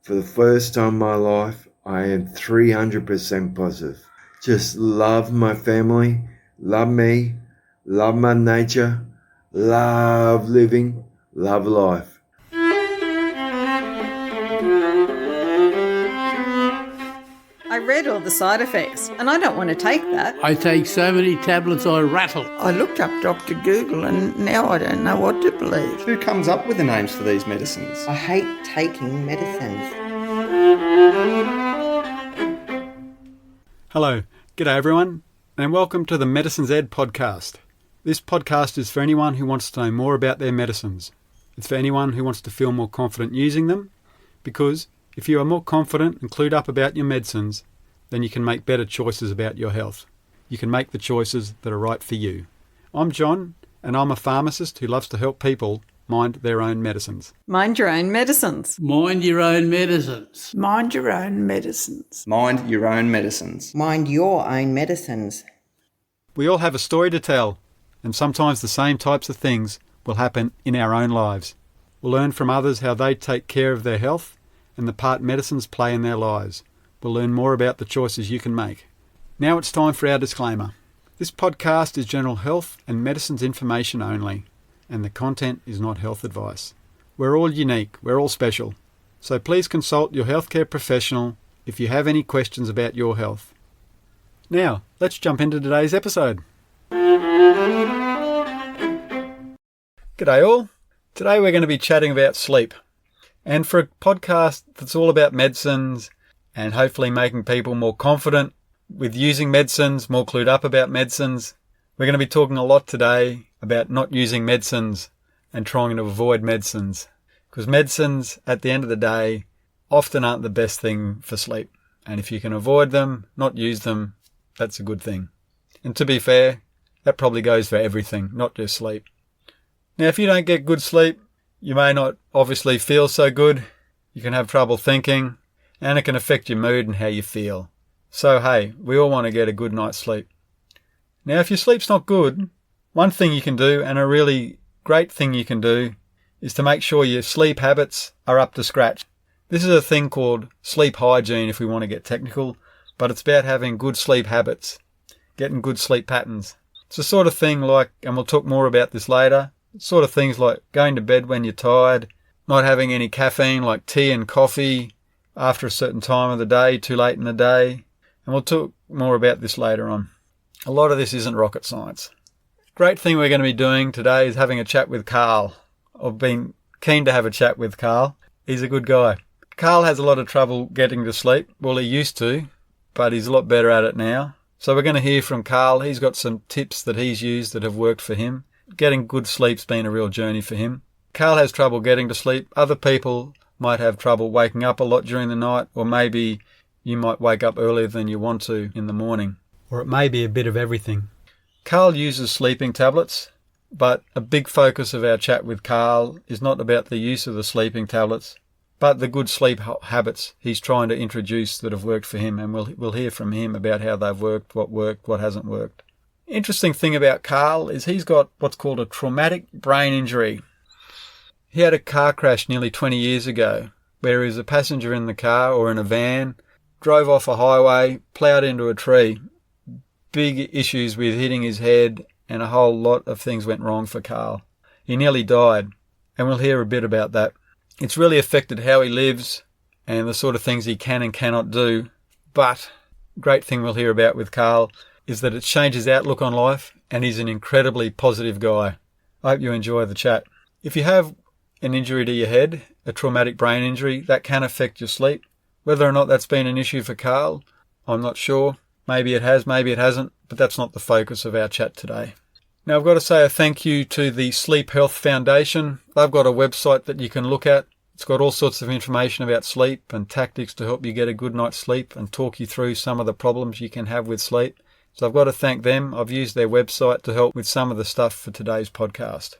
For the first time in my life, I am 300% positive. Just love my family, love me, love my nature, love living, love life. I read all the side effects and I don't want to take that. I take so many tablets I rattle. I looked up Dr. Google and now I don't know what to believe. Who comes up with the names for these medicines? I hate taking medicines. Hello, g'day everyone, and welcome to the Medicines Ed podcast. This podcast is for anyone who wants to know more about their medicines. It's for anyone who wants to feel more confident using them, because if you are more confident and clued up about your medicines, then you can make better choices about your health. You can make the choices that are right for you. I'm John, and I'm a pharmacist who loves to help people mind their own medicines. Mind your own medicines. Mind your own medicines. Mind your own medicines. Mind your own medicines. Mind your own medicines. We all have a story to tell, and sometimes the same types of things will happen in our own lives. We'll learn from others how they take care of their health and the part medicines play in their lives. We'll learn more about the choices you can make. Now it's time for our disclaimer. This podcast is general health and medicines information only, and the content is not health advice. We're all unique, we're all special, so please consult your healthcare professional if you have any questions about your health. Now, let's jump into today's episode. G'day all. Today we're going to be chatting about sleep. And for a podcast that's all about medicines and hopefully making people more confident with using medicines, more clued up about medicines, we're going to be talking a lot today about not using medicines and trying to avoid medicines. Because medicines, at the end of the day, often aren't the best thing for sleep. And if you can avoid them, not use them, that's a good thing. And to be fair, that probably goes for everything, not just sleep. Now, if you don't get good sleep, you may not obviously feel so good, you can have trouble thinking, and it can affect your mood and how you feel. So hey, we all want to get a good night's sleep. Now if your sleep's not good, one thing you can do, and a really great thing you can do, is to make sure your sleep habits are up to scratch. This is a thing called sleep hygiene if we want to get technical, but it's about having good sleep habits, getting good sleep patterns. It's the sort of thing like, and we'll talk more about this later, sort of things like going to bed when you're tired, not having any caffeine like tea and coffee after a certain time of the day, too late in the day. And we'll talk more about this later on. A lot of this isn't rocket science. Great thing we're going to be doing today is having a chat with Carl. I've been keen to have a chat with Carl. He's a good guy. Carl has a lot of trouble getting to sleep. Well, he used to, but he's a lot better at it now. So we're going to hear from Carl. He's got some tips that he's used that have worked for him. Getting good sleep's been a real journey for him. Carl has trouble getting to sleep. Other people might have trouble waking up a lot during the night, or maybe you might wake up earlier than you want to in the morning. Or it may be a bit of everything. Carl uses sleeping tablets, but a big focus of our chat with Carl is not about the use of the sleeping tablets, but the good sleep habits he's trying to introduce that have worked for him, and we'll hear from him about how they've worked, what hasn't worked. Interesting thing about Carl is he's got what's called a traumatic brain injury. He had a car crash nearly 20 years ago where he was a passenger in the car or in a van, drove off a highway, ploughed into a tree. Big issues with hitting his head, and a whole lot of things went wrong for Carl. He nearly died, and we'll hear a bit about that. It's really affected how he lives and the sort of things he can and cannot do. But great thing we'll hear about with Carl is that it changes his outlook on life, and he's an incredibly positive guy. I hope you enjoy the chat. If you have an injury to your head, a traumatic brain injury, that can affect your sleep. Whether or not that's been an issue for Carl, I'm not sure. Maybe it has, maybe it hasn't, but that's not the focus of our chat today. Now I've got to say a thank you to the Sleep Health Foundation. They've got a website that you can look at. It's got all sorts of information about sleep and tactics to help you get a good night's sleep and talk you through some of the problems you can have with sleep. So I've got to thank them. I've used their website to help with some of the stuff for today's podcast.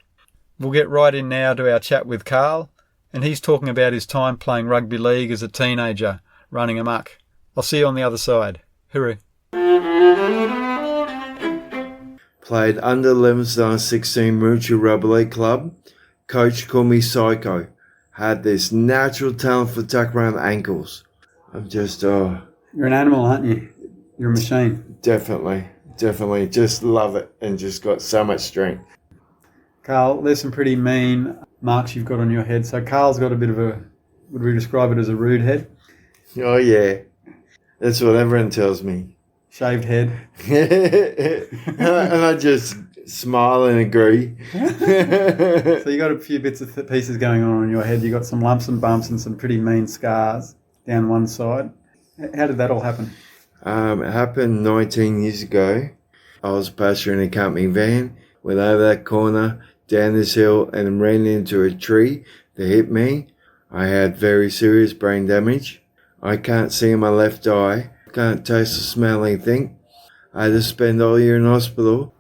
We'll get right in now to our chat with Carl, and he's talking about his time playing rugby league as a teenager, running amok. I'll see you on the other side. Hooroo. Played under 11s on 16 Murchie Rugby League Club. Coach called me Psycho. had this natural talent for tuck around ankles. I'm just, You're an animal, aren't you? You're a machine. definitely just love it and just got so much strength. Carl, there's some pretty mean marks you've got on your head. So Carl's got a bit of a, would we describe it as a rude head? Oh, yeah. That's what everyone tells me. Shaved head. and I just smile and agree. So you got a few bits of pieces going on your head. You got some lumps and bumps and some pretty mean scars down one side. How did that all happen? It happened 19 years ago. I was pasturing a company van, went over that corner, down this hill, and ran into a tree that hit me. I had very serious brain damage. I can't see in my left eye, can't taste or smell anything. I had to spend all year in hospital.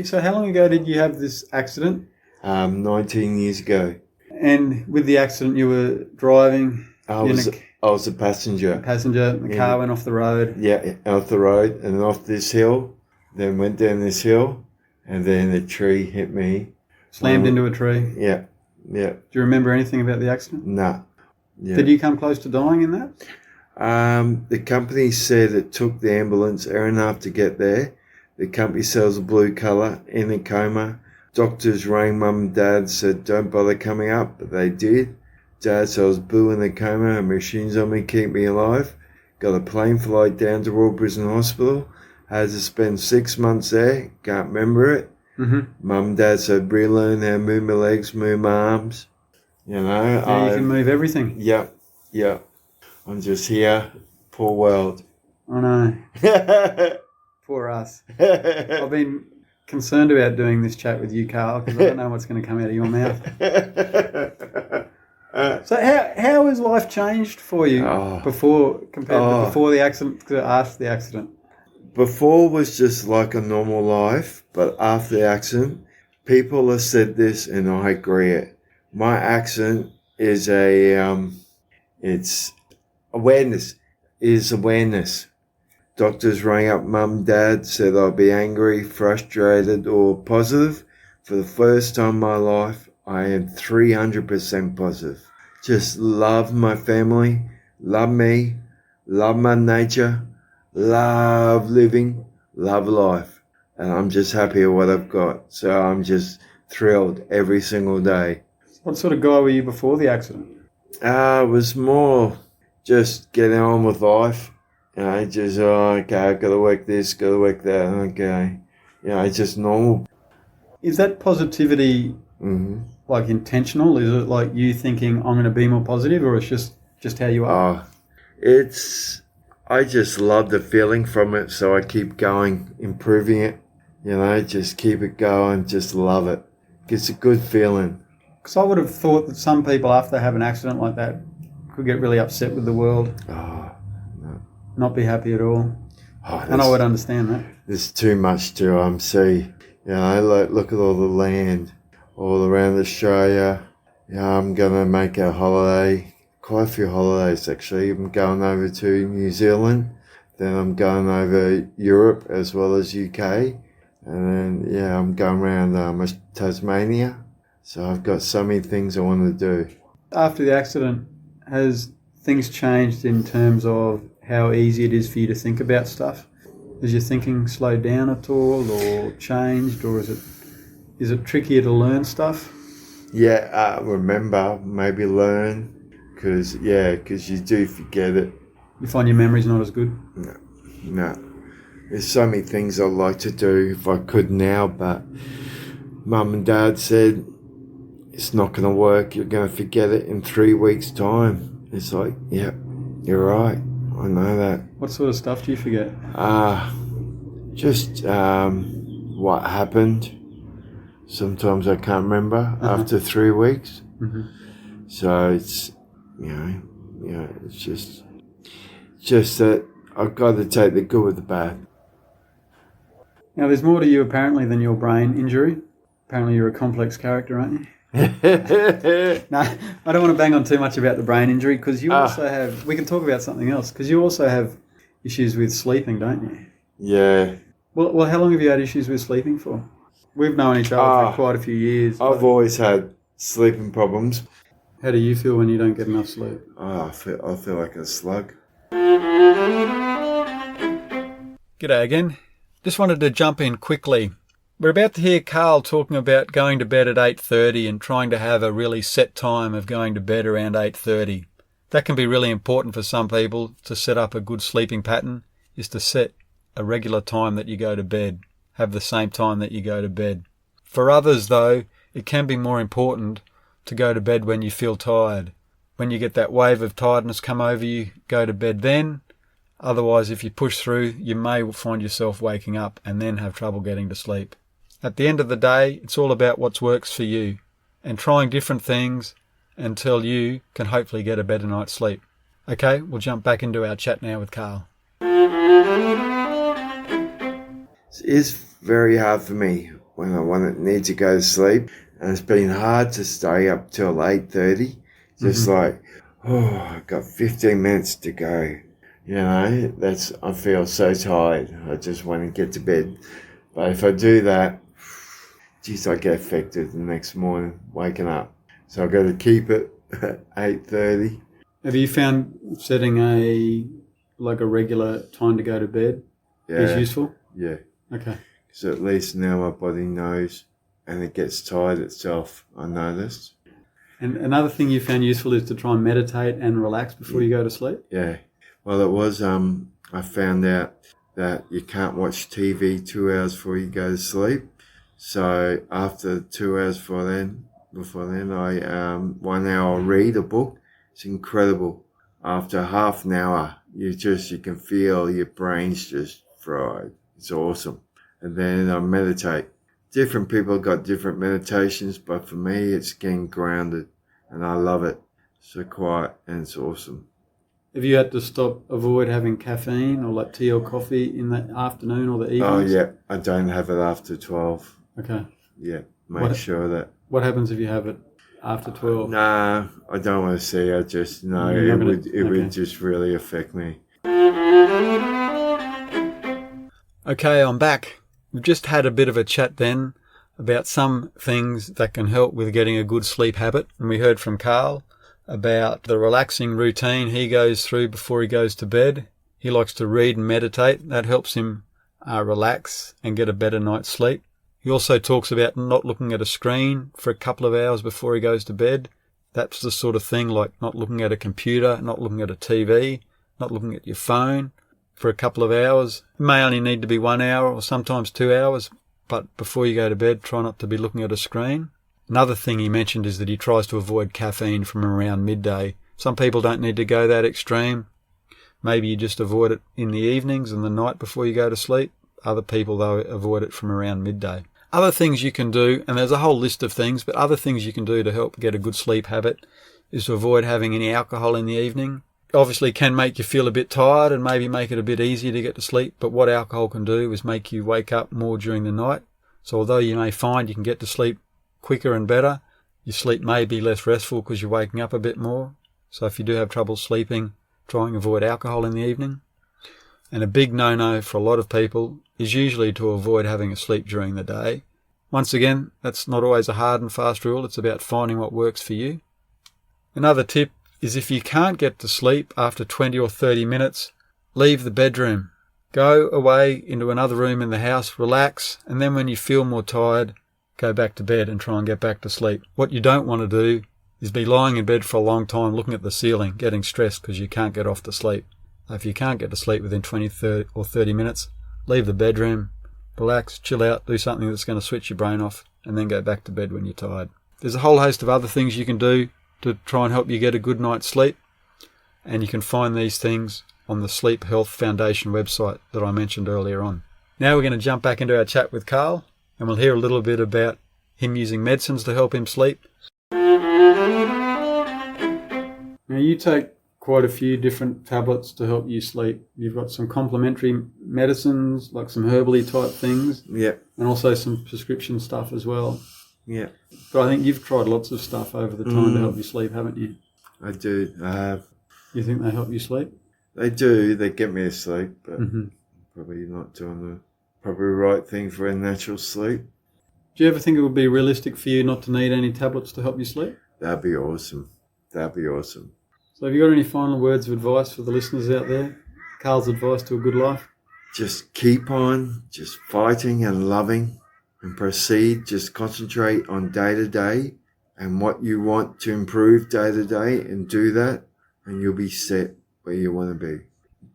So how long ago did you have this accident? 19 years ago. And with the accident, you were driving. I was a passenger. The car went off the road. Yeah, off the road and off this hill. Then went down this hill, and then a tree hit me. Slammed into a tree. Yeah. Do you remember anything about the accident? Nah. Yeah. Did you come close to dying in that? The company said it took the ambulance hour and a half to get there. The company sells a blue colour, in a coma. Doctors rang mum and dad, said don't bother coming up, but they did. Dad said I was blue in a coma and machines on me keep me alive. Got a plane flight down to Royal Prison Hospital. Had to spend 6 months there, can't remember it. Mm-hmm. Mum and dad said relearn how to move my legs, move my arms. You know. Yeah, you can move everything. Yep. I'm just here. Poor world. I know. Poor us. I've been concerned about doing this chat with you, Carl, because I don't know what's going to come out of your mouth. So how has life changed for you before the accident to after the accident? Before was just like a normal life, but after the accident, people have said this and I agree it. My accident is it's awareness. Doctors rang up mum and dad, said I'd be angry, frustrated or positive. For the first time in my life, I am 300% positive. Just love my family, love me, love my nature, love living, love life. And I'm just happy with what I've got. So I'm just thrilled every single day. What sort of guy were you before the accident? It was more just getting on with life. You know, just, okay, I've got to work this, got to work that, okay. You know, it's just normal. Is that positivity like intentional? Is it like you thinking I'm going to be more positive, or it's just how you are? I just love the feeling from it, so I keep going, improving it. You know, just keep it going, just love it. It's a good feeling. Because I would have thought that some people, after they have an accident like that, could get really upset with the world. Not be happy at all. And I would understand that. There's too much to see. You know, look at all the land all around Australia. You know, I'm going to make a holiday, quite a few holidays actually. I'm going over to New Zealand. Then I'm going over Europe as well as UK. And then, I'm going around Tasmania. So I've got so many things I want to do. After the accident, has things changed in terms of how easy it is for you to think about stuff? Has your thinking slowed down at all or changed, or is it trickier to learn stuff? Yeah, remember, maybe learn, because you do forget it. You find your memory's not as good? No. There's so many things I'd like to do if I could now, but Mum and Dad said, it's not going to work, you're going to forget it in 3 weeks' time. It's like, yeah, you're right. I know that. What sort of stuff do you forget? Just what happened. Sometimes I can't remember after 3 weeks. Mm-hmm. So it's, it's just that I've got to take the good with the bad. Now, there's more to you apparently than your brain injury. Apparently, you're a complex character, aren't you? No, I don't want to bang on too much about the brain injury, because you also have, we can talk about something else, because you also have issues with sleeping, don't you? Yeah. Well, how long have you had issues with sleeping for? We've known each other for quite a few years. I've always had sleeping problems. How do you feel when you don't get enough sleep? Oh, I feel like a slug. G'day again. Just wanted to jump in quickly. We're about to hear Carl talking about going to bed at 8:30 and trying to have a really set time of going to bed around 8:30. That can be really important for some people to set up a good sleeping pattern, is to set a regular time that you go to bed, have the same time that you go to bed. For others, though, it can be more important to go to bed when you feel tired. When you get that wave of tiredness come over you, go to bed then. Otherwise, if you push through, you may find yourself waking up and then have trouble getting to sleep. At the end of the day, it's all about what works for you and trying different things until you can hopefully get a better night's sleep. Okay, we'll jump back into our chat now with Carl. It's very hard for me when I need to go to sleep, and it's been hard to stay up till 8:30. Just like, I've got 15 minutes to go. You know, I feel so tired. I just want to get to bed. But if I do that, geez, I get affected the next morning, waking up. So I've got to keep it at 8:30. Have you found setting a regular time to go to bed is useful? Yeah. Okay. So at least now my body knows, and it gets tired itself, I noticed. And another thing you found useful is to try and meditate and relax before you go to sleep? Yeah. Well, it was, I found out that you can't watch TV 2 hours before you go to sleep. So after 2 hours before then, I 1 hour read a book. It's incredible. After half an hour, you can feel your brain's just fried. It's awesome. And then I meditate. Different people got different meditations, but for me, it's getting grounded, and I love it. So quiet, and it's awesome. Have you had to avoid having caffeine or like tea or coffee in the afternoon or the evenings? Oh, yeah. I don't have it after 12. Okay. Yeah. Make sure that. What happens if you have it after 12? Nah, I don't want to see. I just know it would just really affect me. Okay, I'm back. We've just had a bit of a chat then about some things that can help with getting a good sleep habit. And we heard from Carl about the relaxing routine he goes through before he goes to bed. He likes to read and meditate. That helps him relax and get a better night's sleep. He also talks about not looking at a screen for a couple of hours before he goes to bed. That's the sort of thing like not looking at a computer, not looking at a TV, not looking at your phone for a couple of hours. It may only need to be 1 hour or sometimes 2 hours, but before you go to bed, try not to be looking at a screen. Another thing he mentioned is that he tries to avoid caffeine from around midday. Some people don't need to go that extreme. Maybe you just avoid it in the evenings and the night before you go to sleep. Other people, though, avoid it from around midday. Other things you can do, and there's a whole list of things, but other things you can do to help get a good sleep habit is to avoid having any alcohol in the evening. Obviously can make you feel a bit tired and maybe make it a bit easier to get to sleep, but what alcohol can do is make you wake up more during the night. So although you may find you can get to sleep quicker and better, your sleep may be less restful because you're waking up a bit more. So if you do have trouble sleeping, try and avoid alcohol in the evening. And a big no-no for a lot of people is usually to avoid having a sleep during the day. Once again, that's not always a hard and fast rule. It's about finding what works for you. Another tip is if you can't get to sleep after 20 or 30 minutes, leave the bedroom. Go away into another room in the house, relax, and then when you feel more tired, go back to bed and try and get back to sleep. What you don't want to do is be lying in bed for a long time looking at the ceiling, getting stressed because you can't get off to sleep. If you can't get to sleep within 20 or 30 minutes, leave the bedroom, relax, chill out, do something that's going to switch your brain off, and then go back to bed when you're tired. There's a whole host of other things you can do to try and help you get a good night's sleep, and you can find these things on the Sleep Health Foundation website that I mentioned earlier on. Now we're going to jump back into our chat with Carl, and we'll hear a little bit about him using medicines to help him sleep. Now you take quite a few different tablets to help you sleep. You've got some complementary medicines, like some herbally type things. Yeah. And also some prescription stuff as well. Yeah. But I think you've tried lots of stuff over the time to help you sleep, haven't you? I do. I have. You think they help you sleep? They do. They get me to sleep, but probably not doing the probably right thing for a natural sleep. Do you ever think it would be realistic for you not to need any tablets to help you sleep? That'd be awesome. That'd be awesome. So have you got any final words of advice for the listeners out there? Carl's advice to a good life? Just keep on, just fighting and loving and proceed. Just concentrate on day to day and what you want to improve day to day and do that, and you'll be set where you want to be.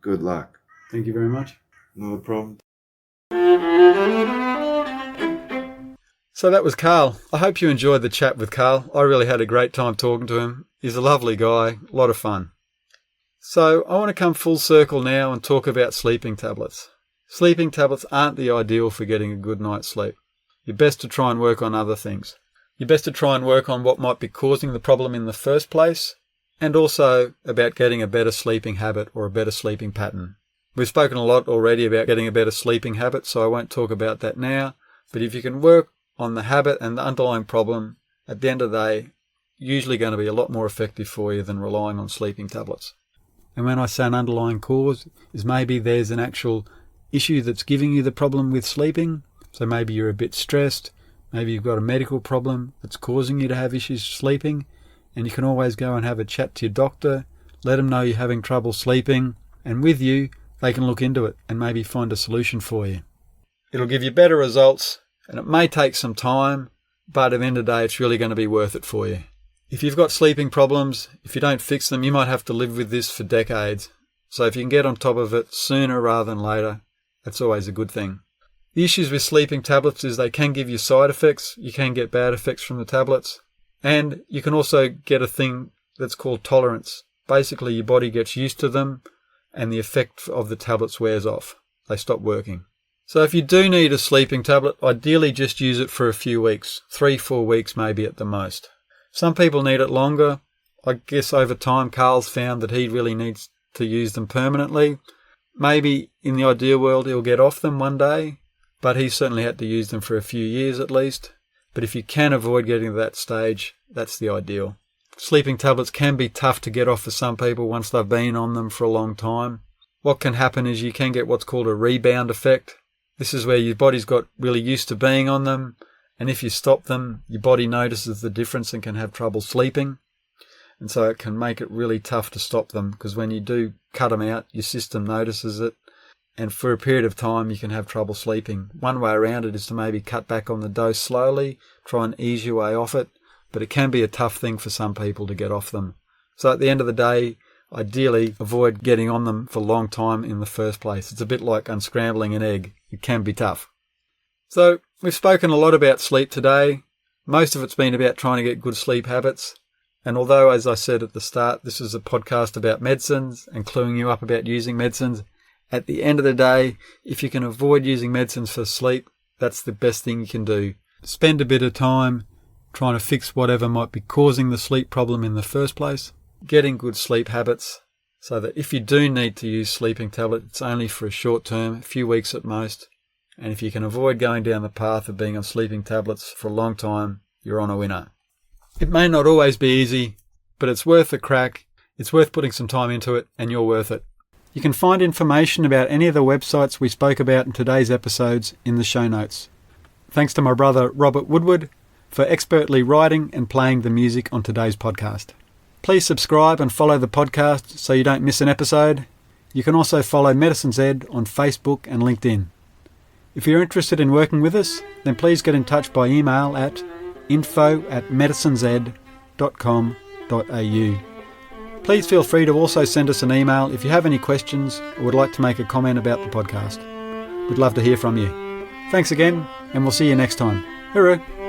Good luck. Thank you very much. Not a problem. So that was Carl. I hope you enjoyed the chat with Carl. I really had a great time talking to him. He's a lovely guy, a lot of fun. So I want to come full circle now and talk about sleeping tablets. Sleeping tablets aren't the ideal for getting a good night's sleep. You're best to try and work on other things. You're best to try and work on what might be causing the problem in the first place, and also about getting a better sleeping habit or a better sleeping pattern. We've spoken a lot already about getting a better sleeping habit, so I won't talk about that now. But if you can work on the habit and the underlying problem, at the end of the day, usually going to be a lot more effective for you than relying on sleeping tablets. And when I say an underlying cause, is maybe there's an actual issue that's giving you the problem with sleeping. So maybe you're a bit stressed, maybe you've got a medical problem that's causing you to have issues sleeping, and you can always go and have a chat to your doctor, let them know you're having trouble sleeping, and with you, they can look into it and maybe find a solution for you. It'll give you better results, and it may take some time, but at the end of the day, it's really going to be worth it for you. If you've got sleeping problems, if you don't fix them, you might have to live with this for decades. So if you can get on top of it sooner rather than later, that's always a good thing. The issues with sleeping tablets is they can give you side effects. You can get bad effects from the tablets. And you can also get a thing that's called tolerance. Basically, your body gets used to them and the effect of the tablets wears off. They stop working. So if you do need a sleeping tablet, ideally just use it for a few weeks, 3-4 weeks maybe at the most. Some people need it longer. I guess over time Carl's found that he really needs to use them permanently. Maybe in the ideal world he'll get off them one day, but he certainly had to use them for a few years at least. But if you can avoid getting to that stage, that's the ideal. Sleeping tablets can be tough to get off for some people once they've been on them for a long time. What can happen is you can get what's called a rebound effect. This is where your body's got really used to being on them, and if you stop them, your body notices the difference and can have trouble sleeping. And so it can make it really tough to stop them, because when you do cut them out, your system notices it, and for a period of time you can have trouble sleeping. One way around it is to maybe cut back on the dose slowly, try and ease your way off it, but it can be a tough thing for some people to get off them. So at the end of the day, ideally avoid getting on them for a long time in the first place. It's a bit like unscrambling an egg. It can be tough. So we've spoken a lot about sleep today. Most of it's been about trying to get good sleep habits. And although, as I said at the start, this is a podcast about medicines and cluing you up about using medicines, at the end of the day, if you can avoid using medicines for sleep, that's the best thing you can do. Spend a bit of time trying to fix whatever might be causing the sleep problem in the first place. Getting good sleep habits so that if you do need to use sleeping tablet, it's only for a short term, a few weeks at most. And if you can avoid going down the path of being on sleeping tablets for a long time, you're on a winner. It may not always be easy, but it's worth the crack. It's worth putting some time into it, and you're worth it. You can find information about any of the websites we spoke about in today's episodes in the show notes. Thanks to my brother Robert Woodward for expertly writing and playing the music on today's podcast. Please subscribe and follow the podcast so you don't miss an episode. You can also follow Medicines Ed on Facebook and LinkedIn. If you're interested in working with us, then please get in touch by email at info@medicinesid.com.au. Please feel free to also send us an email if you have any questions or would like to make a comment about the podcast. We'd love to hear from you. Thanks again, and we'll see you next time. Hooroo!